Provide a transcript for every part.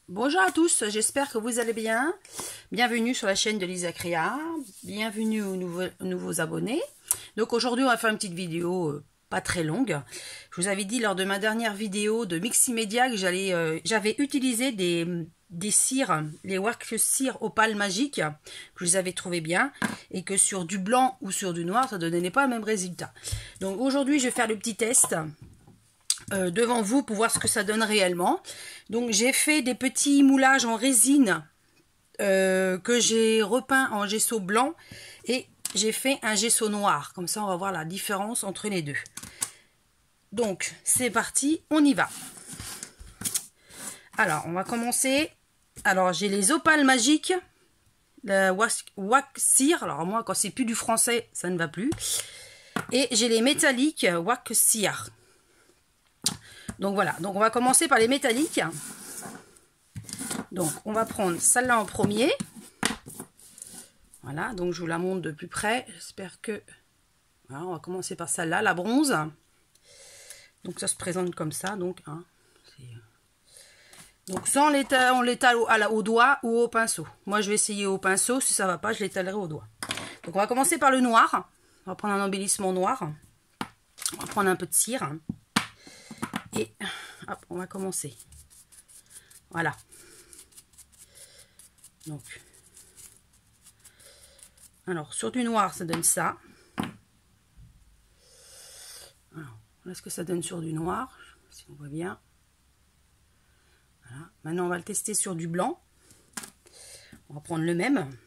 Bonjour à tous, j'espère que vous allez bien. Bienvenue sur la chaîne de Lisa Créa. Bienvenue aux nouveaux abonnés. Donc aujourd'hui, on va faire une petite vidéo pas très longue. Je vous avais dit lors de ma dernière vidéo de Miximedia que j'avais utilisé des cires, les wax cire opale magique, que je les avais trouvés bien, et que sur du blanc ou sur du noir, ça ne donnait pas le même résultat. Donc aujourd'hui, je vais faire le petit test devant vous pour voir ce que ça donne réellement. Donc j'ai fait des petits moulages en résine que j'ai repeint en gesso blanc et j'ai fait un gesso noir. Comme ça on va voir la différence entre les deux. Donc c'est parti, on y va. Alors on va commencer. Alors j'ai les opales magiques, la wax cire. Alors moi quand c'est plus du français ça ne va plus. Et j'ai les métalliques wax cire. Donc voilà, donc on va commencer par les métalliques. Donc on va prendre celle-là en premier. Voilà, donc je vous la montre de plus près. J'espère que... Voilà, on va commencer par celle-là, la bronze. Donc ça se présente comme ça. Donc ça on l'étale au doigt ou au pinceau. Moi je vais essayer au pinceau, si ça ne va pas je l'étalerai au doigt. Donc on va commencer par le noir. On va prendre un embellissement noir. On va prendre un peu de cire. Et hop, on va commencer. Voilà. Donc, alors sur du noir, ça donne ça. Alors, voilà ce que ça donne sur du noir, si on voit bien. Voilà. Maintenant, on va le tester sur du blanc. On va prendre le même.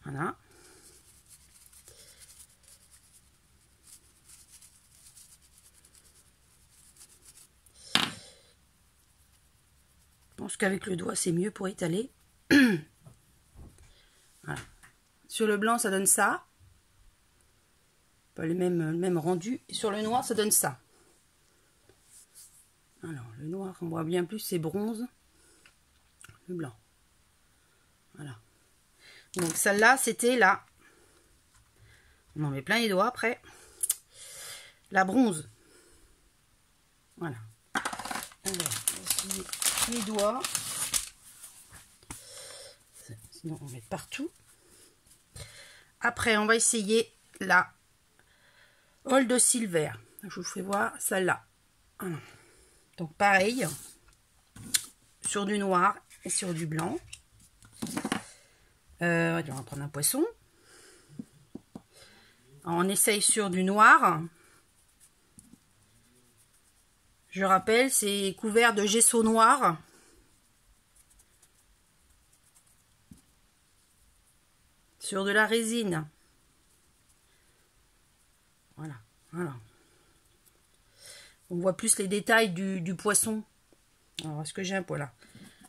Voilà. Je pense qu'avec le doigt c'est mieux pour étaler. Voilà. Sur le blanc ça donne ça, pas le même rendu. Et sur le noir ça donne ça. Alors le noir on voit bien plus, c'est bronze. Le blanc, voilà. Donc celle-là c'était la, on en met plein les doigts après, la bronze. Voilà. Alors voici les doigts, sinon on met partout. Après on va essayer la Old Silver. Je vous fais voir celle-là. Donc pareil, sur du noir et sur du blanc. On va prendre un poisson. On essaye sur du noir. Je rappelle, c'est couvert de gesso noir. Sur de la résine. Voilà, voilà. On voit plus les détails du poisson. Alors, est-ce que j'ai un poil là?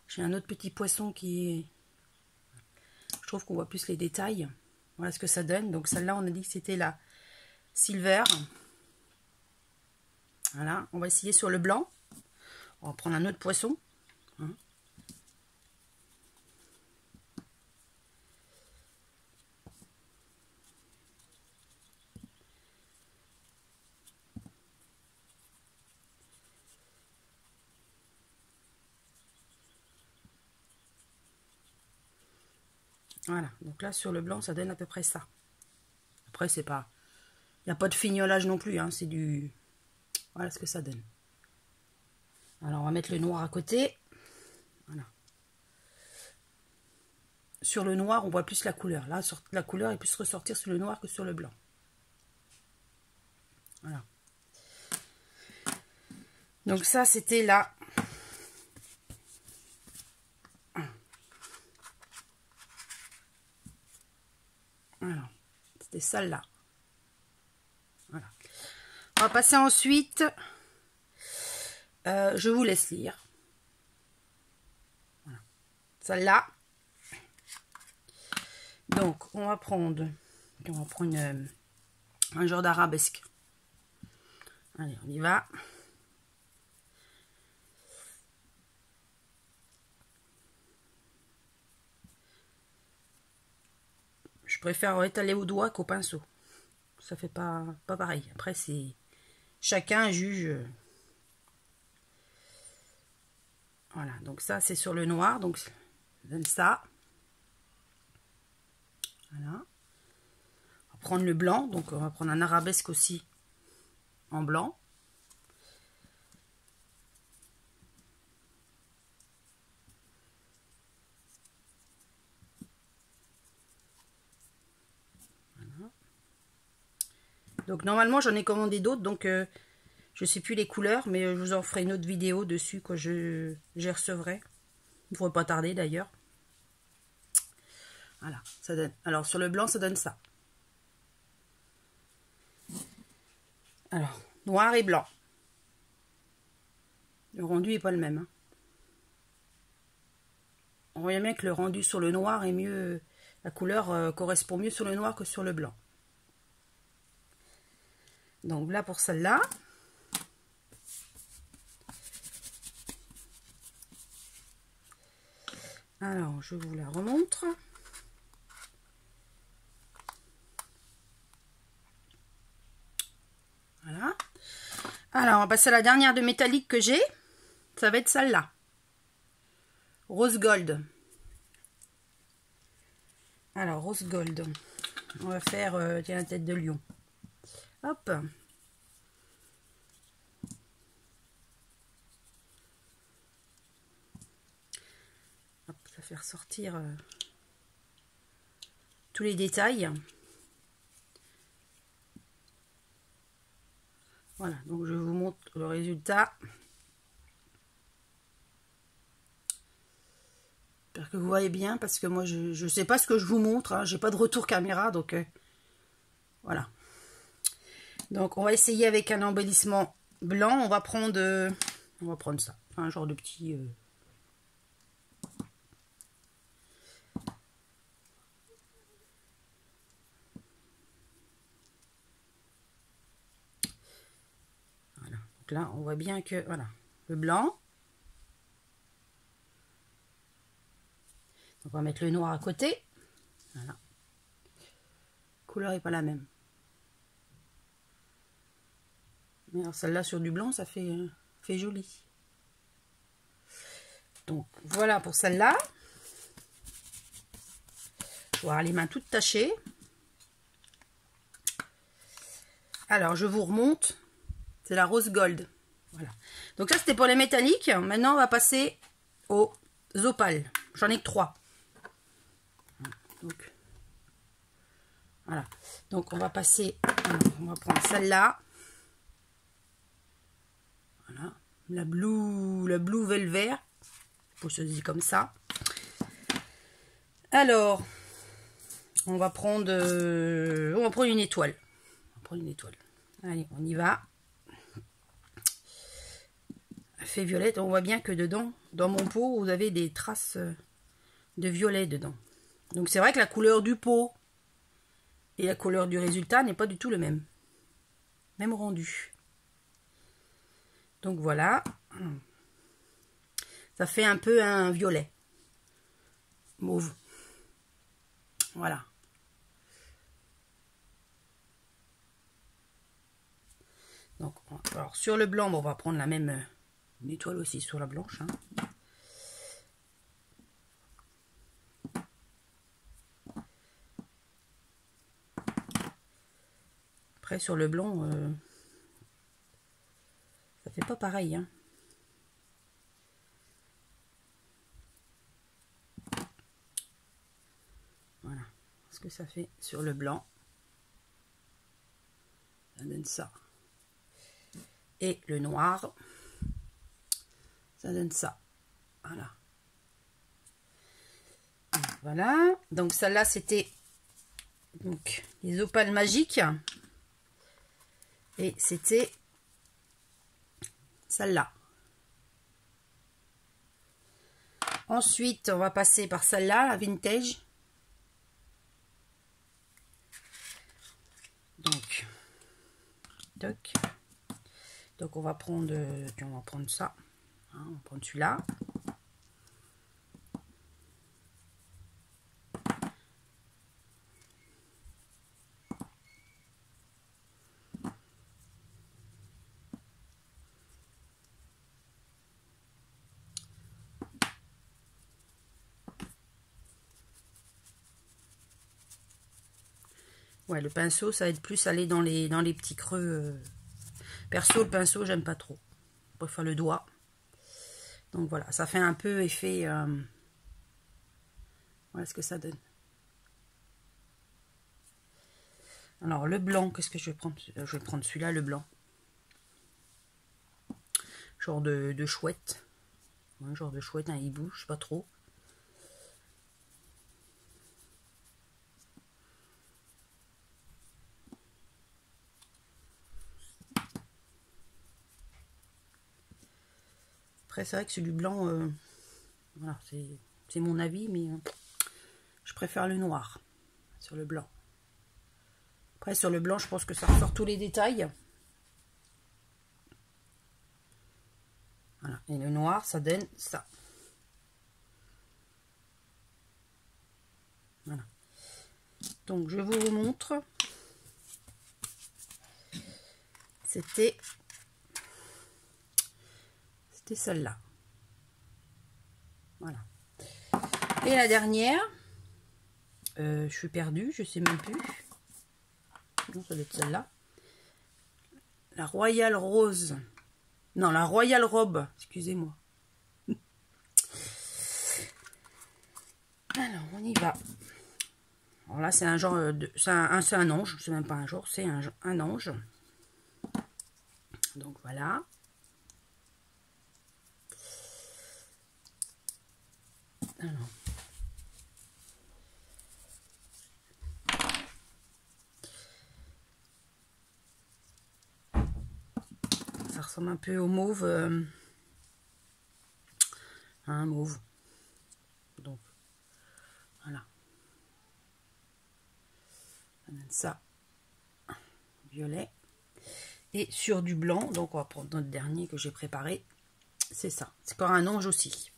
J'ai un autre petit poisson qui est... Je trouve qu'on voit plus les détails. Voilà ce que ça donne. Donc celle-là, on a dit que c'était la Silver. Voilà, on va essayer sur le blanc. On va prendre un autre poisson. Voilà, donc là sur le blanc ça donne à peu près ça. Après c'est pas... Il n'y a pas de fignolage non plus, hein, c'est du... Voilà ce que ça donne. Alors on va mettre le noir à côté. Voilà. Sur le noir on voit plus la couleur. Là sur la couleur est plus ressortir sur le noir que sur le blanc. Voilà. Donc ça c'était là. Voilà. C'était celle-là. Voilà. On va passer ensuite. Je vous laisse lire. Voilà. Celle-là. Donc on va prendre un genre d'arabesque. Allez, on y va. Je préfère étaler au doigt qu'au pinceau. Ça fait pas pareil. Après, c'est chacun juge Voilà, donc ça c'est sur le noir, donc ça donne ça. Voilà. On va prendre le blanc, donc on va prendre un arabesque aussi en blanc. Voilà. Donc normalement j'en ai commandé d'autres, donc je sais plus les couleurs, mais je vous en ferai une autre vidéo dessus quand je recevrai. Il ne faudrait pas tarder d'ailleurs. Voilà, ça donne. Alors sur le blanc, ça donne ça. Alors, noir et blanc. Le rendu n'est pas le même. Hein. On voit bien que le rendu sur le noir est mieux. La couleur correspond mieux sur le noir que sur le blanc. Donc là pour celle-là. Alors, je vous la remontre. Voilà. Alors, on va passer à la dernière de métallique que j'ai. Ça va être celle-là. Rose Gold. Alors, Rose Gold. On va faire tiens, la tête de lion. Hop. Hop, ça fait ressortir tous les détails. Voilà, donc je vous montre le résultat. J'espère que vous voyez bien, parce que moi je ne sais pas ce que je vous montre, hein. J'ai pas de retour caméra, donc voilà. Donc on va essayer avec un embellissement blanc. On va prendre ça, un genre de petit voilà. Donc là on voit bien que voilà, le blanc. On va mettre le noir à côté. Voilà. La couleur n'est pas la même. Mais alors celle-là sur du blanc, ça fait joli. Donc voilà pour celle-là. Je vais avoir les mains toutes tachées. Alors je vous remonte. C'est la rose gold. Voilà. Donc ça c'était pour les métalliques. Maintenant on va passer aux opales. J'en ai que 3. Donc voilà. Donc on va passer. On va prendre celle-là. Voilà. La blue velvet. Pour se dire comme ça. Alors, on va prendre une étoile. On va prendre une étoile. Allez, on y va. Elle fait violette. On voit bien que dedans, dans mon pot, vous avez des traces de violet dedans. Donc c'est vrai que la couleur du pot et la couleur du résultat n'est pas du tout le même. Même rendu. Donc voilà. Ça fait un peu un violet. Mauve. Voilà. Donc, alors sur le blanc, on va prendre la même une étoile aussi sur la blanche. Hein. Après, sur le blanc, ça fait pas pareil. Hein. Voilà ce que ça fait sur le blanc. Ça donne ça. Et le noir, ça donne ça. Voilà. Voilà. Donc celle-là, c'était donc les opales magiques. Et c'était celle-là. Ensuite, on va passer par celle-là, la vintage. Donc, toc. Donc on va prendre ça. Hein, on va prendre celui-là. Ouais, le pinceau, ça aide plus à aller dans les petits creux. Perso, le pinceau, j'aime pas trop. Je préfère le doigt. Donc voilà, ça fait un peu effet... Voilà ce que ça donne. Alors, le blanc, qu'est-ce que je vais prendre? Je vais prendre celui-là, le blanc. Genre de chouette. Ouais, genre de chouette, un hibou, je sais pas trop. Après, c'est vrai que celui blanc, voilà, c'est mon avis, mais je préfère le noir sur le blanc. Après, sur le blanc, je pense que ça ressort tous les détails. Voilà. Et le noir, ça donne ça. Voilà. Donc, je vous remontre. C'était celle-là. Voilà. Et la dernière, je suis perdue, je sais même plus. Non, ça doit être celle-là. La Royal Rose. Non, la Royal Robe, excusez-moi. Alors, on y va. Alors là, c'est un genre de... C'est un ange, c'est même pas un genre, c'est un ange. Donc voilà. Alors. Ça ressemble un peu au mauve. Un mauve. Donc, voilà. On a ça. Violet. Et sur du blanc, donc on va prendre notre dernier que j'ai préparé. C'est ça. C'est encore un ange aussi.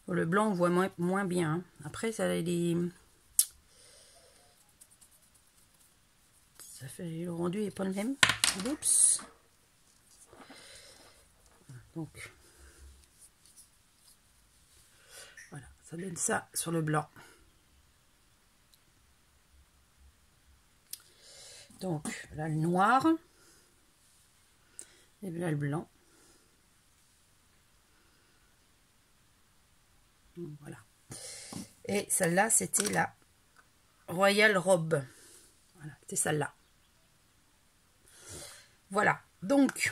Le blanc, on voit moins bien. Hein. Après, ça fait le rendu n'est pas le même. Oups. Donc, voilà, ça donne ça sur le blanc. Donc, là, le noir. Et là, le blanc. Voilà. Et celle-là, c'était la Royal Robe. Voilà, c'était celle-là. Voilà. Donc,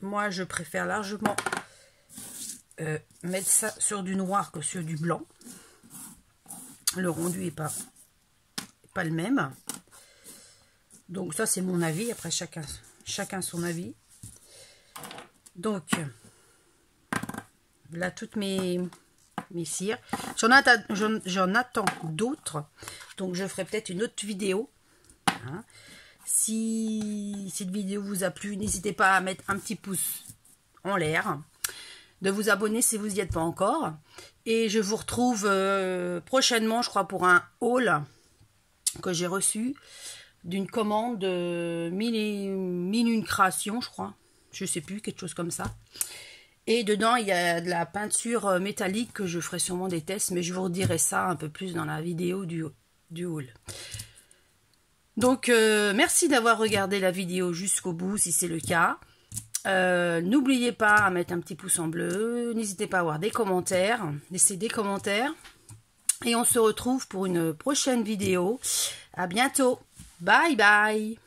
moi, je préfère largement mettre ça sur du noir que sur du blanc. Le rendu n'est pas le même. Donc, ça, c'est mon avis. Après, chacun son avis. Donc, là, toutes mes cires. J'en attends d'autres. Donc, je ferai peut-être une autre vidéo. Hein. Si cette vidéo vous a plu, n'hésitez pas à mettre un petit pouce en l'air. De vous abonner si vous n'y êtes pas encore. Et je vous retrouve prochainement, je crois, pour un haul que j'ai reçu d'une commande Mille Création, je crois. Je sais plus, quelque chose comme ça. Et dedans, il y a de la peinture métallique que je ferai sûrement des tests, mais je vous redirai ça un peu plus dans la vidéo du haul. Donc, merci d'avoir regardé la vidéo jusqu'au bout, si c'est le cas. N'oubliez pas à mettre un petit pouce en bleu. N'hésitez pas à avoir des commentaires. Laissez des commentaires. Et on se retrouve pour une prochaine vidéo. À bientôt. Bye bye.